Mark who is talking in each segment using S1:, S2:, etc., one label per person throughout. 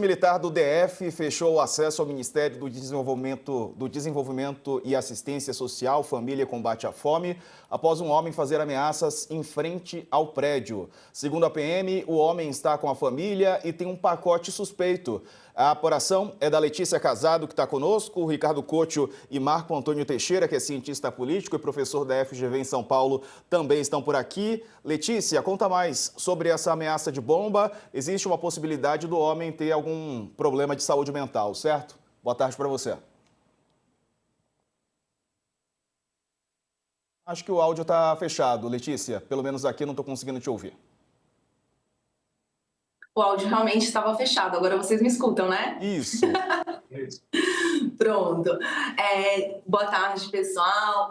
S1: Militar do DF fechou o acesso ao Ministério do Desenvolvimento e Assistência Social, Família e Combate à Fome, após um homem fazer ameaças em frente ao prédio. Segundo a PM, o homem está com a família e tem um pacote suspeito. A apuração é da Letícia Casado, que está conosco, o Ricardo Couto e Marco Antônio Teixeira, que é cientista político e professor da FGV em São Paulo, também estão por aqui. Letícia, conta mais sobre essa ameaça de bomba. Existe uma possibilidade do homem ter algum problema de saúde mental, certo? Boa tarde para você. Acho que o áudio está fechado, Letícia. Pelo menos aqui não estou conseguindo te ouvir.
S2: O áudio realmente estava fechado, agora vocês me escutam, né?
S1: Isso.
S2: Pronto. Boa tarde, pessoal.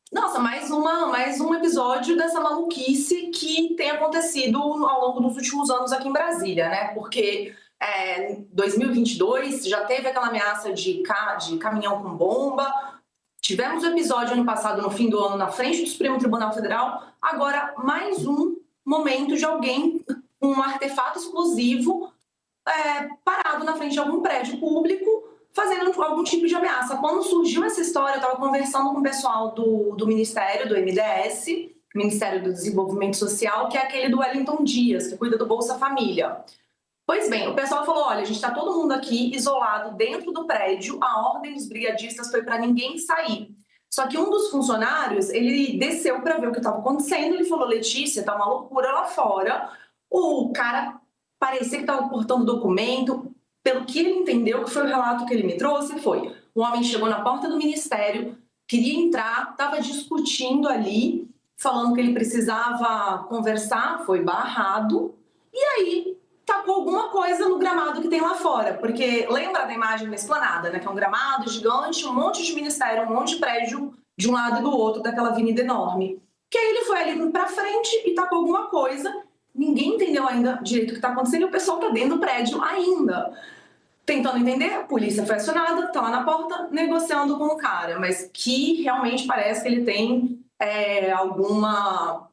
S2: Nossa, mais um episódio dessa maluquice que tem acontecido ao longo dos últimos anos aqui em Brasília, né? Porque em 2022 já teve aquela ameaça de caminhão com bomba. Tivemos um episódio ano passado, no fim do ano, na frente do Supremo Tribunal Federal. Agora, mais um momento de alguém com um artefato explosivo parado na frente de algum prédio público, fazendo algum tipo de ameaça. Quando surgiu essa história, eu estava conversando com o pessoal do Ministério, do MDS, Ministério do Desenvolvimento Social, que é aquele do Wellington Dias, que cuida do Bolsa Família. Pois bem, o pessoal falou, olha, a gente está todo mundo aqui isolado dentro do prédio, a ordem dos brigadistas foi para ninguém sair. Só que um dos funcionários, ele desceu para ver o que estava acontecendo, ele falou, Letícia, tá uma loucura lá fora. O cara parecia que estava portando documento. Pelo que ele entendeu, que foi o relato que ele me trouxe, foi: o homem chegou na porta do ministério, queria entrar, estava discutindo ali, falando que ele precisava conversar, foi barrado, e aí tacou alguma coisa no gramado que tem lá fora. Porque lembra da imagem da esplanada, né? Que é um gramado gigante, um monte de ministério, um monte de prédio de um lado e do outro, daquela avenida enorme. Que aí ele foi ali para frente e tacou alguma coisa. Ninguém entendeu ainda direito o que está acontecendo e o pessoal está dentro do prédio ainda. Tentando entender, a polícia foi acionada, está lá na porta, negociando com o cara. Mas que realmente parece que ele tem alguma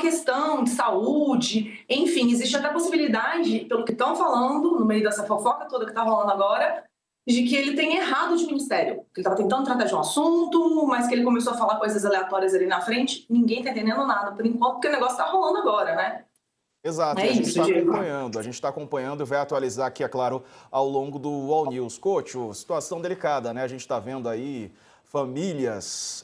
S2: questão de saúde. Enfim, existe até a possibilidade, pelo que estão falando, no meio dessa fofoca toda que está rolando agora, de que ele tem errado de ministério. Que ele estava tentando tratar de um assunto, mas que ele começou a falar coisas aleatórias ali na frente. Ninguém está entendendo nada, por enquanto, porque o negócio está rolando agora, né?
S1: Exato, e a gente está acompanhando e vai atualizar aqui, é claro, ao longo do All News. Couto, situação delicada, né? A gente está vendo aí famílias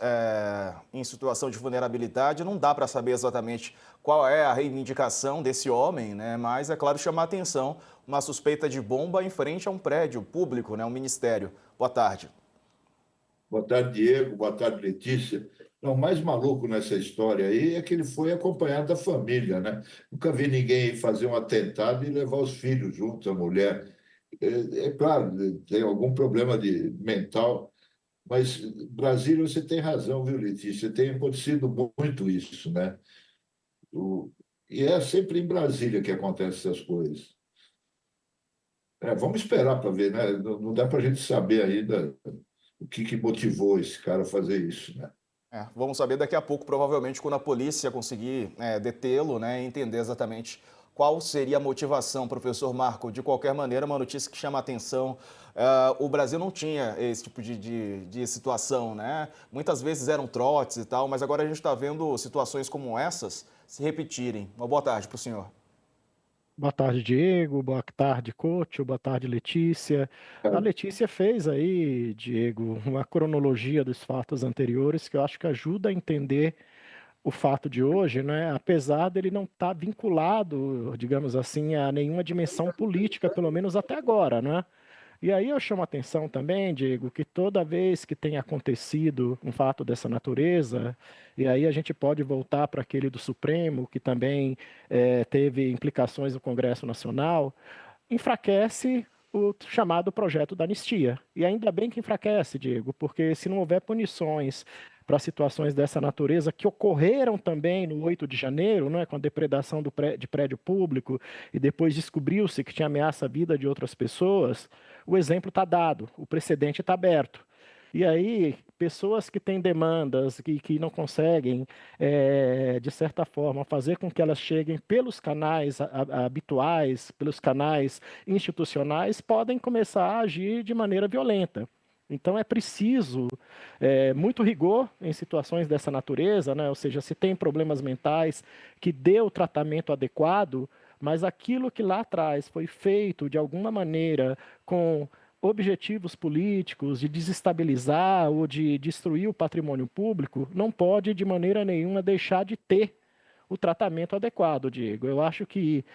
S1: em situação de vulnerabilidade, não dá para saber exatamente qual é a reivindicação desse homem, né? Mas, é claro, chamar a atenção uma suspeita de bomba em frente a um prédio público, né? Um ministério. Boa tarde.
S3: Boa tarde, Diego. Boa tarde, Letícia. Não, o mais maluco nessa história aí é que ele foi acompanhado da família, né? Nunca vi ninguém fazer um atentado e levar os filhos junto, a mulher. Claro, tem algum problema mental, mas Brasília, você tem razão, viu, Letícia? Tem acontecido muito isso, né? E é sempre em Brasília que acontecem essas coisas. Vamos esperar para ver, né? Não dá para a gente saber ainda o que motivou esse cara a fazer isso, né?
S1: Vamos saber daqui a pouco, provavelmente, quando a polícia conseguir detê-lo, né, e entender exatamente qual seria a motivação, professor Marco. De qualquer maneira, uma notícia que chama a atenção. O Brasil não tinha esse tipo de situação, né? Muitas vezes eram trotes e tal, mas agora a gente está vendo situações como essas se repetirem. Uma boa tarde para o senhor.
S4: Boa tarde, Diego. Boa tarde, Couto. Boa tarde, Letícia. A Letícia fez aí, Diego, uma cronologia dos fatos anteriores que eu acho que ajuda a entender o fato de hoje, né? Apesar dele não estar vinculado, digamos assim, a nenhuma dimensão política, pelo menos até agora, né? E aí eu chamo a atenção também, Diego, que toda vez que tem acontecido um fato dessa natureza, e aí a gente pode voltar para aquele do Supremo, que também teve implicações no Congresso Nacional, enfraquece o chamado projeto da anistia. E ainda bem que enfraquece, Diego, porque se não houver punições para situações dessa natureza, que ocorreram também no 8 de janeiro, né, com a depredação de prédio público, e depois descobriu-se que tinha ameaça à vida de outras pessoas, o exemplo está dado, o precedente está aberto. E aí, pessoas que têm demandas que não conseguem, de certa forma, fazer com que elas cheguem pelos canais habituais, pelos canais institucionais, podem começar a agir de maneira violenta. Então é preciso muito rigor em situações dessa natureza, né? Ou seja, se tem problemas mentais, que dê o tratamento adequado, mas aquilo que lá atrás foi feito de alguma maneira com objetivos políticos de desestabilizar ou de destruir o patrimônio público, não pode de maneira nenhuma deixar de ter o tratamento adequado, Diego. Eu acho que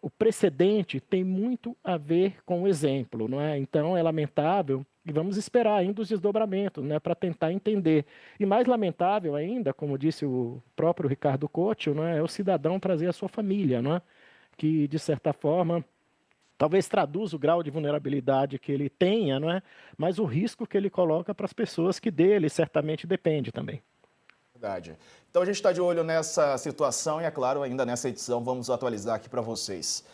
S4: o precedente tem muito a ver com o exemplo, não é? Então é lamentável e vamos esperar ainda os desdobramentos, né, para tentar entender. E mais lamentável ainda, como disse o próprio Ricardo Couto, não é o cidadão trazer a sua família, não é? Que de certa forma talvez traduz o grau de vulnerabilidade que ele tenha, não é? Mas o risco que ele coloca para as pessoas que dele certamente depende também.
S1: Verdade. Então a gente está de olho nessa situação e, é claro, ainda nessa edição vamos atualizar aqui para vocês.